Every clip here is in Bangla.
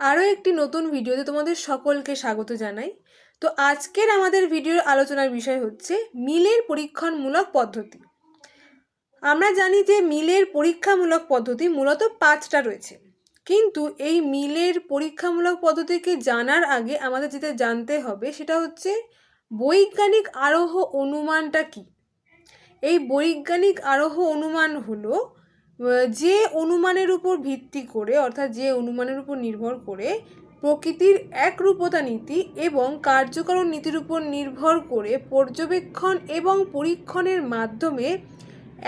আরও একটি নতুন ভিডিওতে তোমাদের সকলকে স্বাগত জানাই। তো আজকের আমাদের ভিডিওর আলোচনার বিষয় হচ্ছে মিলের পরীক্ষণমূলক পদ্ধতি। আমরা জানি যে মিলের পরীক্ষামূলক পদ্ধতি মূলত 5টা রয়েছে, কিন্তু এই মিলের পরীক্ষামূলক পদ্ধতিকে জানার আগে আমাদের যেটা জানতে হবে সেটা হচ্ছে বৈজ্ঞানিক আরোহ অনুমানটা কি। এই বৈজ্ঞানিক আরোহ অনুমান হলো যে অনুমানের উপর ভিত্তি করে, অর্থাৎ যে অনুমানের উপর নির্ভর করে প্রকৃতির একরূপতা নীতি এবং কার্যকরণ নীতির উপর নির্ভর করে পর্যবেক্ষণ এবং পরীক্ষণের মাধ্যমে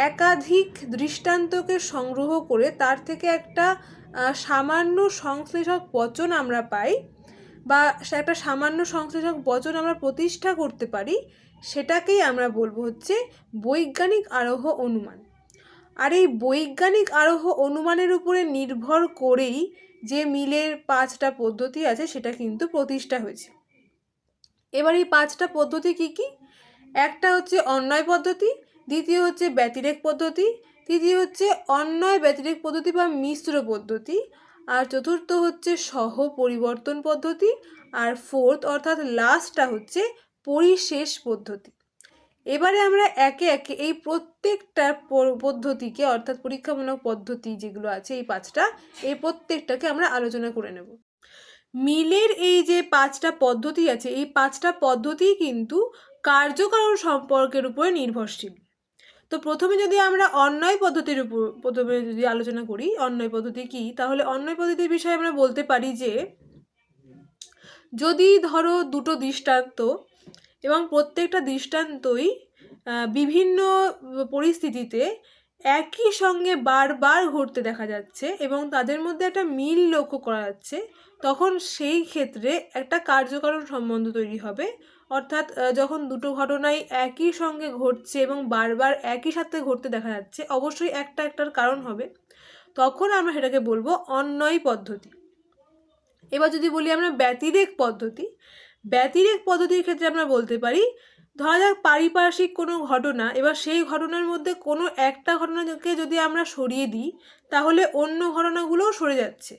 একাধিক দৃষ্টান্তকে সংগ্রহ করে তার থেকে একটা সামান্য সংশ্লেষক বচন আমরা পাই, বা একটা সামান্য সংশ্লেষক বচন আমরা প্রতিষ্ঠা করতে পারি, সেটাকেই আমরা বলবো হচ্ছে বৈজ্ঞানিক আরোহ অনুমান। আর এই বৈজ্ঞানিক আরোহ অনুমানের উপরে নির্ভর করেই যে মিলের 5টা পদ্ধতি আছে সেটা কিন্তু প্রতিষ্ঠা হয়েছে। এবার এই 5টা পদ্ধতি কি কি? একটা হচ্ছে অন্বয় পদ্ধতি, দ্বিতীয় হচ্ছে ব্যতিরেক পদ্ধতি, তৃতীয় হচ্ছে অন্বয় ব্যতিরেক পদ্ধতি বা মিশ্র পদ্ধতি, আর চতুর্থ হচ্ছে সহ পরিবর্তন পদ্ধতি, আর ফোর্থ অর্থাৎ লাস্টটা হচ্ছে পরিশেষ পদ্ধতি। এবারে আমরা একে একে এই প্রত্যেকটা পদ্ধতিকে, অর্থাৎ পরীক্ষামূলক পদ্ধতি যেগুলো আছে এই 5টা, এই প্রত্যেকটাকে আমরা আলোচনা করে নেব। মিলের এই যে 5টা পদ্ধতি আছে, এই 5টা পদ্ধতি কিন্তু কার্যকারণ সম্পর্কের উপরে নির্ভরশীল। তো প্রথমে যদি আমরা অন্বয় পদ্ধতির উপর প্রথমে যদি আলোচনা করি, অন্বয় পদ্ধতি কি, তাহলে অন্বয় পদ্ধতির বিষয়ে আমরা বলতে পারি যে যদি ধরো দুটো দৃষ্টান্ত এবং প্রত্যেকটা দৃষ্টান্তই বিভিন্ন পরিস্থিতিতে একই সঙ্গে বারবার ঘটতে দেখা যাচ্ছে এবং তাদের মধ্যে একটা মিল লক্ষ্য করা যাচ্ছে, তখন সেই ক্ষেত্রে একটা কার্যকারণ সম্বন্ধ তৈরি হবে। অর্থাৎ যখন দুটো ঘটনাই একই সঙ্গে ঘটছে এবং বারবার একই সাথে ঘটতে দেখা যাচ্ছে, অবশ্যই একটার কারণ হবে, তখন আমরা সেটাকে বলবো অন্বয় পদ্ধতি। এবার যদি বলি আমরা ব্যতিরেক পদ্ধতি, ব্যতিরেক পদ্ধতির ক্ষেত্রে আমরা বলতে পারি, ধরা যাক পারিপার্শ্বিক কোনো ঘটনা, এবার সেই ঘটনার মধ্যে কোনো একটা ঘটনাকে যদি আমরা সরিয়ে দিই তাহলে অন্য ঘটনাগুলোও সরে যাচ্ছে,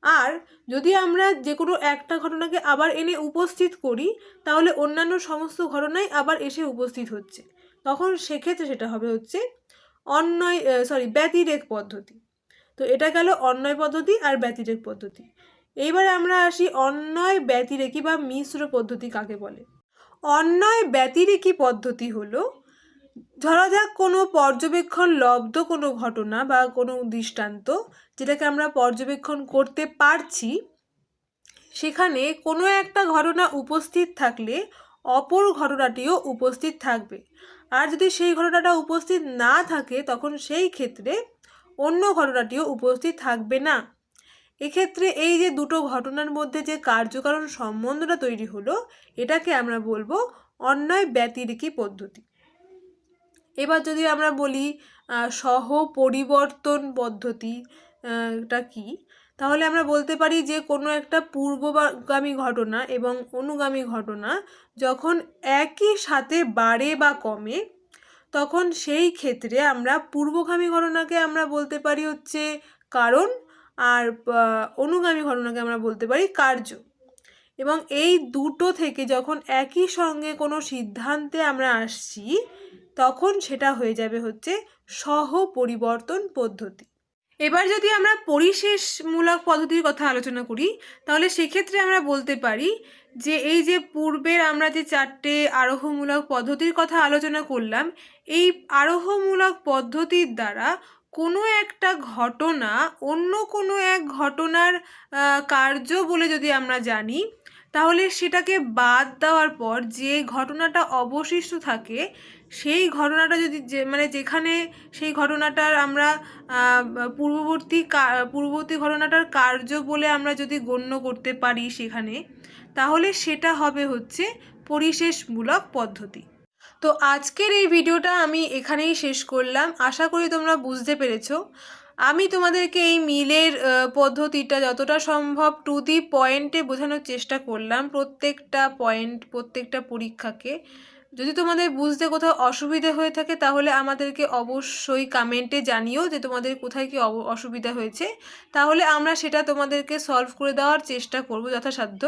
আর যদি আমরা যে কোনো একটা ঘটনাকে আবার এনে উপস্থিত করি তাহলে অন্যান্য সমস্ত ঘটনাই আবার এসে উপস্থিত হচ্ছে, তখন সেক্ষেত্রে সেটা হবে হচ্ছে ব্যতিরেক পদ্ধতি। তো এটা গেল অন্বয় পদ্ধতি আর ব্যতিরেক পদ্ধতি। এইবারে আমরা আসি অন্বয় ব্যতিরেকী বা মিশ্র পদ্ধতি কাকে বলে। অন্বয় ব্যতিরেকী পদ্ধতি হলো, ধরা যাক কোনো পর্যবেক্ষণ লব্ধ কোনো ঘটনা বা কোনো দৃষ্টান্ত যেটাকে আমরা পর্যবেক্ষণ করতে পারছি, সেখানে কোনো একটা ঘটনা উপস্থিত থাকলে অপর ঘটনাটিও উপস্থিত থাকবে, আর যদি সেই ঘটনাটা উপস্থিত না থাকে তখন সেই ক্ষেত্রে অন্য ঘটনাটিও উপস্থিত থাকবে না। এক্ষেত্রে এই যে দুটো ঘটনার মধ্যে যে কার্যকারণ সম্বন্ধটা তৈরি হলো, এটাকে আমরা বলবো অন্বয় ব্যতিরেকী পদ্ধতি। এবার যদি আমরা বলি সহ পরিবর্তন পদ্ধতিটা কি, তাহলে আমরা বলতে পারি যে কোনো একটা পূর্বগামী ঘটনা এবং অনুগামী ঘটনা যখন একই সাথে বাড়ে বা কমে, তখন সেই ক্ষেত্রে আমরা পূর্বগামী ঘটনাকে আমরা বলতে পারি হচ্ছে কারণ, আর অনুগামী ঘটনাকে আমরা বলতে পারি কার্য। এবং এই দুটো থেকে যখন একই সঙ্গে কোনো সিদ্ধান্তে আমরা আসছি তখন সেটা হয়ে যাবে হচ্ছে সহ পরিবর্তন পদ্ধতি। এবার যদি আমরা পরিশেষমূলক পদ্ধতির কথা আলোচনা করি তাহলে সেক্ষেত্রে আমরা বলতে পারি যে এই যে পূর্বের আমরা যে 4টে আরোহমূলক পদ্ধতির কথা আলোচনা করলাম, এই আরোহমূলক পদ্ধতির দ্বারা কোনো একটা ঘটনা অন্য কোনো এক ঘটনার কার্য বলে যদি আমরা জানি, তাহলে সেটাকে বাদ দেওয়ার পর যে ঘটনাটা অবশিষ্ট থাকে, সেই ঘটনাটা যদি যেখানে সেই ঘটনাটার আমরা পূর্ববর্তী ঘটনাটার কার্য বলে আমরা যদি গণ্য করতে পারি সেখানে, তাহলে সেটা হবে হচ্ছে পরিশেষমূলক পদ্ধতি। তো আজকের এই ভিডিওটা আমি এখানেই শেষ করলাম। আশা করি তোমরা বুঝতে পেরেছো। আমি তোমাদেরকে এই মিলের পদ্ধতিটা যতটা সম্ভব টু দি পয়েন্টে বোঝানোর চেষ্টা করলাম, প্রত্যেকটা পয়েন্ট প্রত্যেকটা পরীক্ষাকে যদি তোমাদের বুঝতে কোথাও অসুবিধা হয়ে থাকে তাহলে আমাদেরকে অবশ্যই কমেন্টে জানিও যে তোমাদের কোথায় কি অসুবিধা হয়েছে, তাহলে আমরা সেটা তোমাদেরকে সলভ করে দেওয়ার চেষ্টা করব যথাসাধ্য।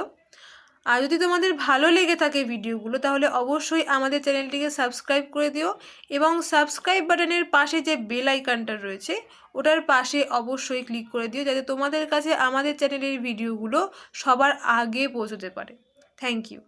আর যদি তোমাদের ভালো লেগে থাকে ভিডিওগুলো তাহলে অবশ্যই আমাদের চ্যানেলটিকে সাবস্ক্রাইব করে দিও এবং সাবস্ক্রাইব বাটনের পাশে যে বেল আইকনটা রয়েছে ওটার পাশে অবশ্যই ক্লিক করে দিও, যাতে তোমাদের কাছে আমাদের চ্যানেলের ভিডিওগুলো সবার আগে পৌঁছতে পারে। Thank you.